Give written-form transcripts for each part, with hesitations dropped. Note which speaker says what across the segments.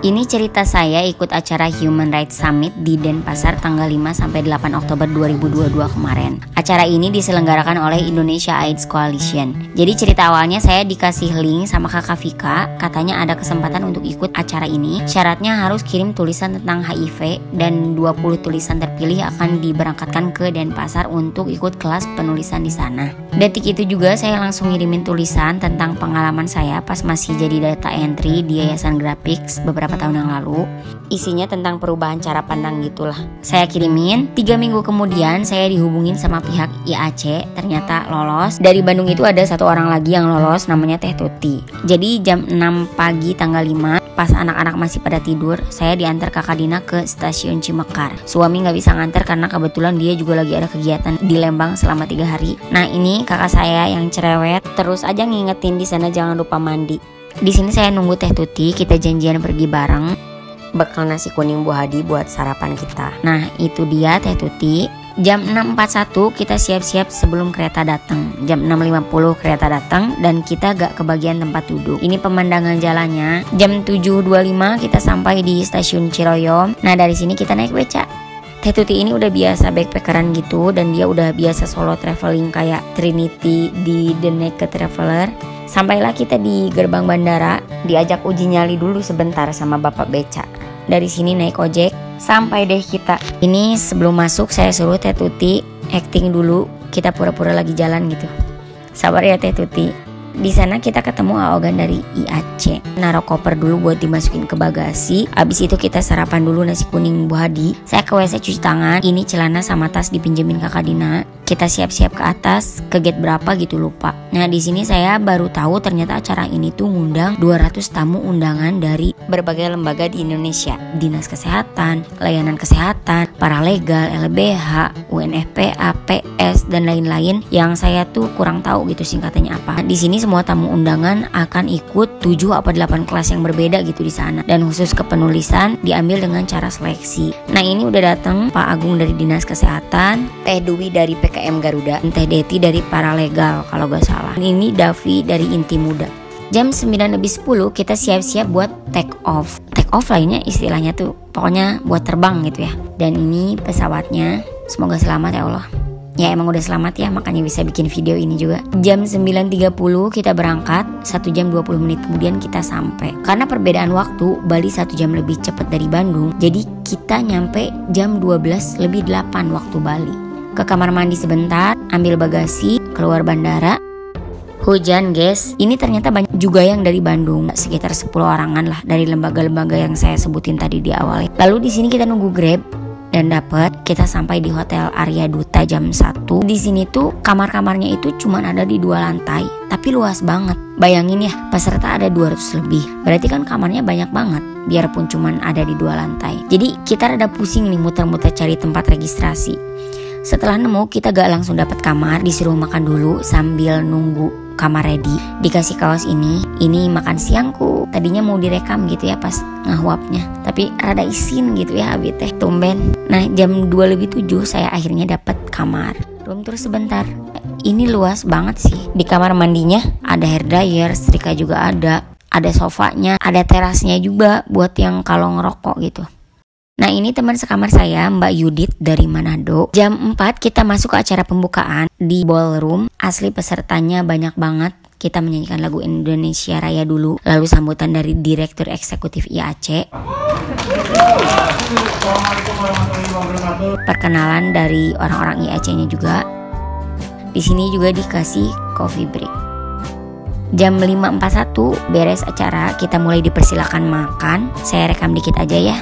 Speaker 1: Ini cerita saya ikut acara Human Rights Summit di Denpasar tanggal 5-8 Oktober 2022 kemarin. Acara ini diselenggarakan oleh Indonesia AIDS Coalition. Jadi cerita awalnya saya dikasih link sama kakak Vika, katanya ada kesempatan untuk ikut acara ini. Syaratnya harus kirim tulisan tentang HIV dan 20 tulisan terpilih akan diberangkatkan ke Denpasar untuk ikut kelas penulisan di sana. Detik itu juga saya langsung ngirimin tulisan tentang pengalaman saya pas masih jadi data entry di Yayasan Graphics beberapa tahun yang lalu. Isinya tentang perubahan cara pandang gitulah. Saya kirimin, 3 minggu kemudian saya dihubungin sama pihak IAC, ternyata lolos. Dari Bandung itu ada satu orang lagi yang lolos, namanya Teh Tuti. Jadi jam 6 pagi tanggal 5, pas anak-anak masih pada tidur, saya diantar kakak Dina ke stasiun Cimekar. Suami gak bisa nganter karena kebetulan dia juga lagi ada kegiatan di Lembang selama 3 hari. Nah ini kakak saya yang cerewet, terus aja ngingetin di sana jangan lupa mandi. Di sini saya nunggu Teh Tuti, kita janjian pergi bareng, bekal nasi kuning Bu Hadi buat sarapan kita. Nah itu dia Teh Tuti. Jam 6.41 kita siap-siap sebelum kereta datang. Jam 6.50 kereta datang dan kita gak kebagian tempat duduk. Ini pemandangan jalannya. Jam 7.25 kita sampai di stasiun Ciroyom. Nah dari sini kita naik beca. Teh Tuti ini udah biasa backpackeran gitu dan dia udah biasa solo traveling kayak Trinity di The Naked Traveler. Sampailah kita di gerbang bandara, diajak uji nyali dulu sebentar sama bapak beca. Dari sini naik ojek, sampai deh kita. Ini sebelum masuk saya suruh Teh Tuti acting dulu, kita pura-pura lagi jalan gitu. Sabar ya Teh Tuti. Di sana kita ketemu Aogan dari IAC. Naruh koper dulu buat dimasukin ke bagasi. Abis itu kita sarapan dulu nasi kuning Bu Hadi. Saya ke WC cuci tangan. Ini celana sama tas dipinjemin kakak Dina. Kita siap-siap ke atas, ke gate berapa gitu lupa. Nah di sini saya baru tahu ternyata acara ini tuh ngundang 200 tamu undangan dari berbagai lembaga di Indonesia. Dinas Kesehatan, Layanan Kesehatan, Paralegal, LBH, UNFPA, PS dan lain-lain yang saya tuh kurang tahu gitu singkatannya apa. Di sini semua tamu undangan akan ikut 7 atau 8 kelas yang berbeda gitu di sana. Dan khusus ke penulisan diambil dengan cara seleksi. Nah ini udah datang Pak Agung dari Dinas Kesehatan, Teh Dwi dari PKM Garuda, Teh Deti dari Paralegal kalau gak salah. Ini Davi dari Inti Muda. Jam 9.10 kita siap-siap buat take off. Take off lainnya istilahnya tuh pokoknya buat terbang gitu ya. Dan ini pesawatnya, semoga selamat ya Allah. Ya emang udah selamat ya, makanya bisa bikin video ini juga. Jam 9.30 kita berangkat, 1 jam 20 menit kemudian kita sampai. Karena perbedaan waktu, Bali 1 jam lebih cepat dari Bandung, jadi kita nyampe jam 12.08 waktu Bali. Ke kamar mandi sebentar, ambil bagasi, keluar bandara. Hujan guys, ini ternyata banyak juga yang dari Bandung, sekitar 10 orangan lah dari lembaga-lembaga yang saya sebutin tadi di awal. Lalu di sini kita nunggu Grab dan dapat, kita sampai di Hotel Arya Duta jam 1. Di sini tuh kamar-kamarnya itu cuma ada di 2 lantai, tapi luas banget. Bayangin ya, peserta ada 200 lebih. Berarti kan kamarnya banyak banget, biarpun cuma ada di 2 lantai. Jadi kita rada pusing nih muter-muter cari tempat registrasi. Setelah nemu, kita gak langsung dapat kamar, disuruh makan dulu sambil nunggu kamar ready. Dikasih kaos ini makan siangku. Tadinya mau direkam gitu ya pas ngahuapnya, tapi rada isin gitu ya abi teh tumben. Nah jam 2:07 saya akhirnya dapat kamar. Room tour sebentar. Ini luas banget sih. Di kamar mandinya ada hair dryer, setrika juga ada sofanya, ada terasnya juga buat yang kalau ngerokok gitu. Nah ini teman sekamar saya, Mbak Yudit dari Manado. Jam 4 kita masuk ke acara pembukaan di ballroom. Asli pesertanya banyak banget. Kita menyanyikan lagu Indonesia Raya dulu, lalu sambutan dari Direktur Eksekutif IAC. Perkenalan dari orang-orang IAC-nya juga. Di sini juga dikasih coffee break. Jam 5.41 beres acara, kita mulai dipersilakan makan. Saya rekam dikit aja ya.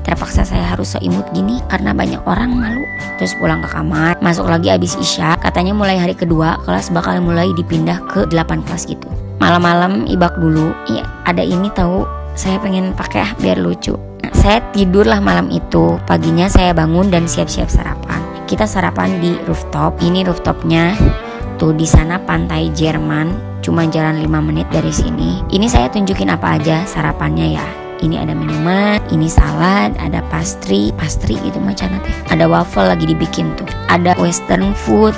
Speaker 1: Terpaksa saya harus seimut gini karena banyak orang, malu. Terus pulang ke kamar, masuk lagi abis isya. Katanya mulai hari kedua kelas bakal mulai dipindah ke 8 kelas gitu. Malam-malam ibak dulu. Iya, ada ini tahu, saya pengen pakai biar lucu. Nah, saya tidur lah malam itu. Paginya saya bangun dan siap-siap sarapan. Kita sarapan di rooftop. Ini rooftopnya tuh di sana pantai Jerman. Cuma jalan 5 menit dari sini. Ini saya tunjukin apa aja sarapannya ya. Ini ada minuman, ini salad, ada pastry gitu macam teh. Ada waffle lagi dibikin tuh. Ada western food,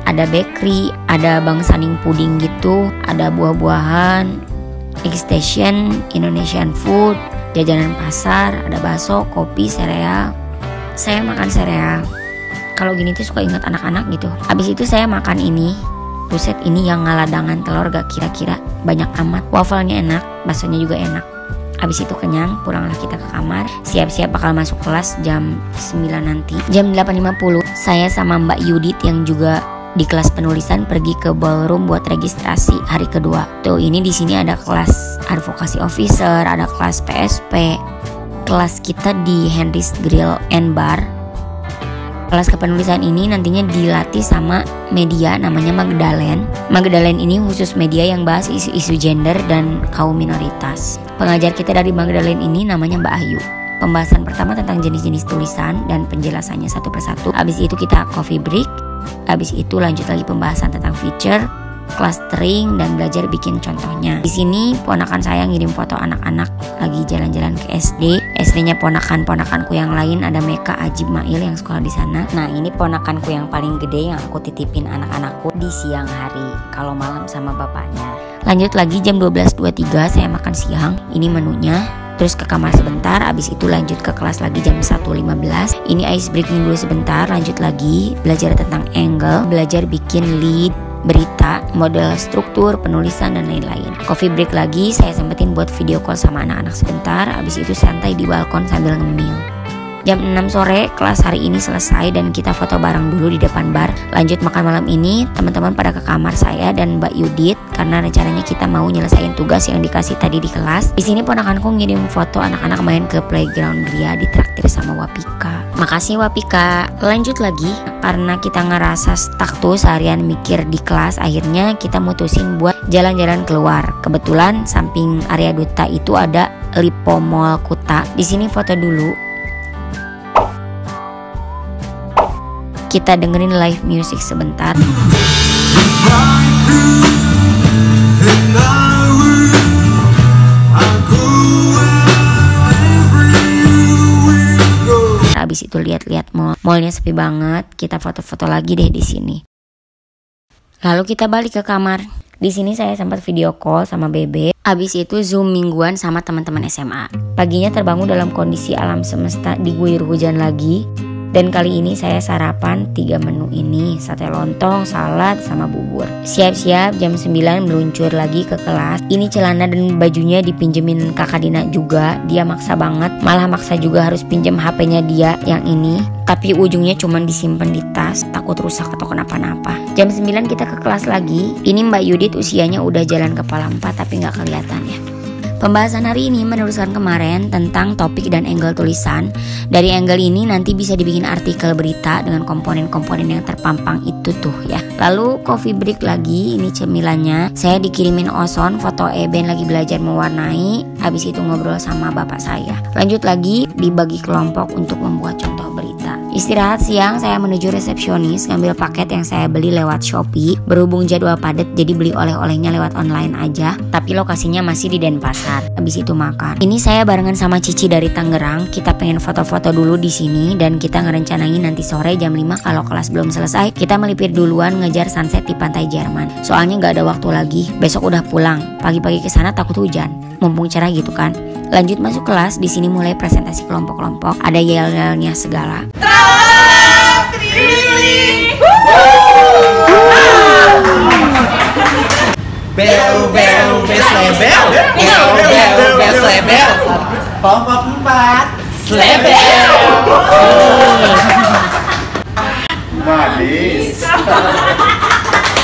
Speaker 1: ada bakery, ada bangsaning puding gitu, ada buah-buahan, X Station, Indonesian food, jajanan pasar, ada bakso, kopi, sereal. Saya makan sereal. Kalau gini tuh suka ingat anak-anak gitu. Habis itu saya makan ini. Buset, ini yang ngaladangan telur gak kira-kira banyak amat. Wafelnya enak, baksonya juga enak. Habis itu kenyang, pulanglah kita ke kamar. Siap-siap bakal masuk kelas jam 9 nanti. Jam 8.50 saya sama Mbak Yudit yang juga di kelas penulisan pergi ke ballroom buat registrasi hari kedua. Tuh, ini di sini ada kelas advokasi officer, ada kelas PSP. Kelas kita di Henry's Grill and Bar. Kelas kepenulisan ini nantinya dilatih sama media namanya Magdalene. Magdalene ini khusus media yang bahas isu-isu gender dan kaum minoritas. Pengajar kita dari Magdalene ini namanya Mbak Ayu. Pembahasan pertama tentang jenis-jenis tulisan dan penjelasannya satu persatu. Habis itu kita coffee break. Habis itu lanjut lagi pembahasan tentang feature, clustering, dan belajar bikin contohnya. Di sini ponakan saya ngirim foto anak-anak lagi jalan-jalan ke SD. SD-nya ponakan-ponakanku yang lain, ada Meka, Ajib, Mail yang sekolah di sana. Nah, ini ponakanku yang paling gede yang aku titipin anak-anakku di siang hari. Kalau malam sama bapaknya. Lanjut lagi jam 12.23 saya makan siang. Ini menunya. Terus ke kamar sebentar, abis itu lanjut ke kelas lagi jam 1.15. Ini ice breaking dulu sebentar, lanjut lagi belajar tentang angle, belajar bikin lead, berita, model struktur, penulisan, dan lain-lain. Coffee break lagi, saya sempetin buat video call sama anak-anak sebentar. Abis itu santai di balkon sambil ngemil. Jam 6 sore kelas hari ini selesai dan kita foto bareng dulu di depan bar. Lanjut makan malam ini, teman-teman pada ke kamar saya dan Mbak Yudit karena rencananya kita mau nyelesain tugas yang dikasih tadi di kelas. Di sini ponakanku ngirim foto anak-anak main ke playground Gria ditraktir sama Wapika. Makasih Wapika. Lanjut lagi, karena kita ngerasa stuck tuh seharian mikir di kelas, akhirnya kita mutusin buat jalan-jalan keluar. Kebetulan samping area duta itu ada Lipo Mall Kuta. Di sini foto dulu. Kita dengerin live music sebentar. Habis itu lihat-lihat mall. Mallnya sepi banget. Kita foto-foto lagi deh di sini. Lalu kita balik ke kamar. Di sini saya sempat video call sama Bebe. Habis itu Zoom mingguan sama teman-teman SMA. Paginya terbangun dalam kondisi alam semesta diguyur hujan lagi. Dan kali ini saya sarapan 3 menu ini, sate lontong, salad, sama bubur. Siap-siap jam 9 meluncur lagi ke kelas. Ini celana dan bajunya dipinjemin kakak Dina juga. Dia maksa banget, malah maksa juga harus pinjem HP-nya dia yang ini. Tapi ujungnya cuma disimpan di tas, takut rusak atau kenapa-napa. Jam 9 kita ke kelas lagi. Ini Mbak Yudit usianya udah jalan kepala 4 tapi gak kelihatan ya. Pembahasan hari ini meneruskan kemarin tentang topik dan angle tulisan. Dari angle ini nanti bisa dibikin artikel berita dengan komponen-komponen yang terpampang itu tuh ya. Lalu coffee break lagi, ini cemilannya. Saya dikirimin Oson foto Eben lagi belajar mewarnai. Habis itu ngobrol sama bapak saya. Lanjut lagi dibagi kelompok untuk membuat contoh berita. Istirahat siang saya menuju resepsionis ngambil paket yang saya beli lewat Shopee. Berhubung jadwal padat jadi beli oleh-olehnya lewat online aja. Tapi lokasinya masih di Denpasar. Habis itu makan. Ini saya barengan sama Cici dari Tangerang. Kita pengen foto-foto dulu di sini dan kita ngerencanain nanti sore jam 5 kalau kelas belum selesai kita melipir duluan ngejar sunset di pantai Jerman. Soalnya nggak ada waktu lagi. Besok udah pulang. Pagi-pagi kesana takut hujan. Mumpung cerah gitu kan. Lanjut masuk kelas. Di sini mulai presentasi kelompok-kelompok. Ada yel-yelnya segala.
Speaker 2: Bel bel beslebel, bel bel beslebel, kelompok 4 slebel. Manis.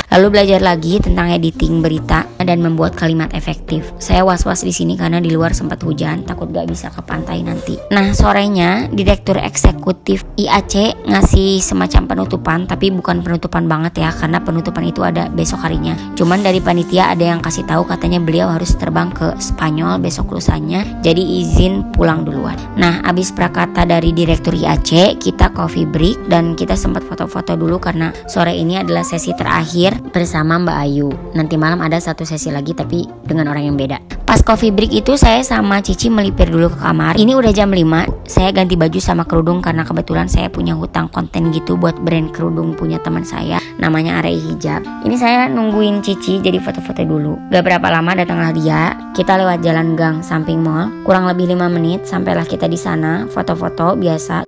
Speaker 1: Lalu belajar lagi tentang editing berita dan membuat kalimat efektif. Saya was-was di sini karena di luar sempat hujan, takut gak bisa ke pantai nanti. Nah, sorenya Direktur Eksekutif IAC ngasih semacam penutupan, tapi bukan penutupan banget ya, karena penutupan itu ada besok harinya. Cuman dari panitia ada yang kasih tahu katanya beliau harus terbang ke Spanyol besok lusanya, jadi izin pulang duluan. Nah, abis prakata dari Direktur IAC, kita coffee break dan kita sempat foto-foto dulu karena sore ini adalah sesi terakhir bersama Mbak Ayu. Nanti malam ada satu sesi lagi tapi dengan orang yang beda. Pas Pas coffee break itu saya sama Cici melipir dulu ke kamar. Ini udah jam 5, saya ganti baju sama kerudung karena kebetulan saya punya hutang konten gitu buat brand kerudung punya teman saya, namanya Arei Hijab. Ini saya nungguin Cici jadi foto-foto dulu. Gak berapa lama datanglah dia. Kita lewat jalan gang samping mall, kurang lebih 5 menit sampailah kita di sana, foto-foto biasa.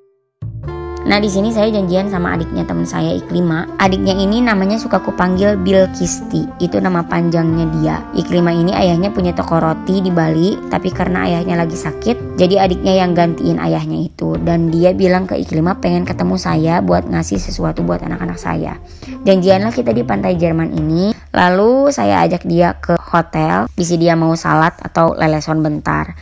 Speaker 1: Nah di sini saya janjian sama adiknya teman saya Iklima. Adiknya ini namanya suka kupanggil Bilkisti, itu nama panjangnya dia. Iklima ini ayahnya punya toko roti di Bali, tapi karena ayahnya lagi sakit, jadi adiknya yang gantiin ayahnya itu. Dan dia bilang ke Iklima pengen ketemu saya buat ngasih sesuatu buat anak-anak saya. Janjianlah kita di pantai Jerman ini. Lalu saya ajak dia ke hotel, bisi dia mau salat atau leleson bentar.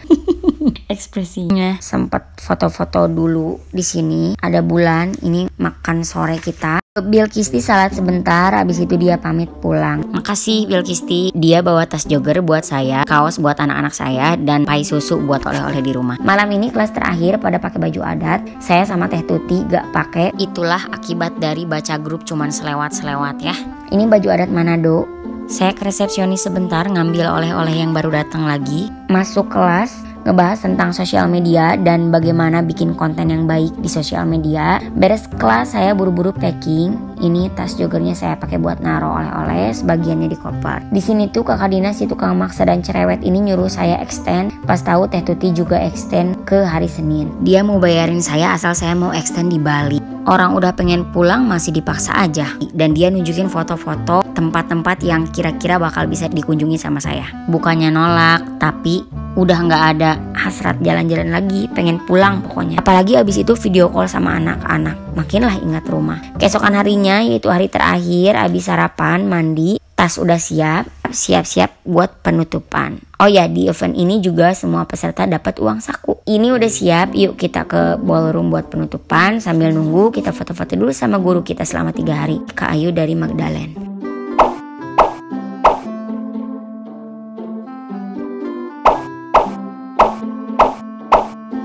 Speaker 1: Ekspresinya sempat foto-foto dulu di sini. Ada bulan, ini makan sore kita. Bilkisti salat sebentar, habis itu dia pamit pulang. Makasih Bilkisti. Dia bawa tas jogger buat saya, kaos buat anak-anak saya, dan pai susu buat oleh-oleh di rumah. Malam ini kelas terakhir pada pakai baju adat. Saya sama Teh Tuti gak pakai. Itulah akibat dari baca grup cuman selewat-selewat ya. Ini baju adat Manado. Saya ke resepsionis sebentar ngambil oleh-oleh yang baru datang lagi. Masuk kelas, ngebahas tentang sosial media dan bagaimana bikin konten yang baik di sosial media. Beres kelas saya buru-buru packing. Ini tas joggernya saya pakai buat naro oleh-oleh, sebagiannya di koper. Di sini tuh kakak dinas si tukang maksa dan cerewet ini nyuruh saya extend. Pas tahu Teh Tuti juga extend ke hari Senin. Dia mau bayarin saya asal saya mau extend di Bali. Orang udah pengen pulang masih dipaksa aja. Dan dia nunjukin foto-foto tempat-tempat yang kira-kira bakal bisa dikunjungi sama saya. Bukannya nolak, tapi udah gak ada hasrat jalan-jalan lagi, pengen pulang pokoknya. Apalagi abis itu video call sama anak-anak, makinlah ingat rumah. Keesokan harinya, yaitu hari terakhir, abis sarapan, mandi, tas udah siap-siap buat penutupan. Oh ya, di event ini juga semua peserta dapat uang saku. Ini udah siap, yuk kita ke ballroom buat penutupan. Sambil nunggu, kita foto-foto dulu sama guru kita selama 3 hari, Kak Ayu dari Magdalene.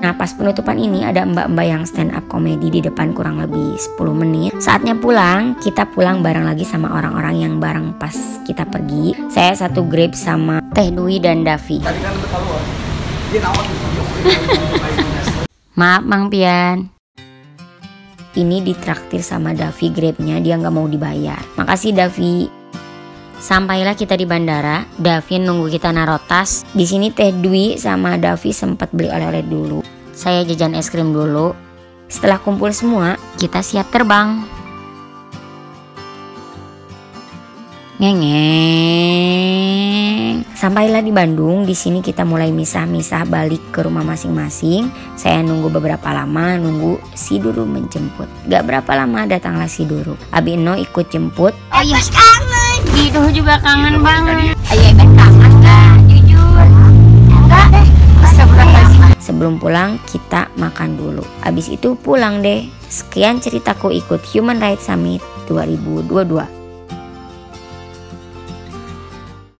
Speaker 1: Nah pas penutupan ini ada mbak-mbak yang stand up komedi di depan kurang lebih 10 menit. Saatnya pulang, kita pulang bareng lagi sama orang-orang yang bareng pas kita pergi. Saya satu grab sama Teh Dwi dan Davi. Maaf Mang Pian. Ini ditraktir sama Davi grabnya, dia gak mau dibayar. Makasih Davi. Sampailah kita di bandara. Davi nunggu kita naruh tas. Di sini Teh Dwi sama Davi sempat beli oleh-oleh dulu. Saya jajan es krim dulu. Setelah kumpul semua, kita siap terbang. Ngeng. Sampailah di Bandung. Di sini kita mulai misah-misah balik ke rumah masing-masing. Saya nunggu beberapa lama, nunggu si Duru menjemput. Gak berapa lama datanglah si Duru. Abi Eno ikut jemput.
Speaker 3: Ayah kangen.
Speaker 1: Gitu juga kangen banget.
Speaker 3: Ayah Iben kangen gak? Jujur. Enggak deh.
Speaker 1: Sebelum pulang kita makan dulu. Abis itu pulang deh. Sekian ceritaku ikut Human Rights Summit 2022.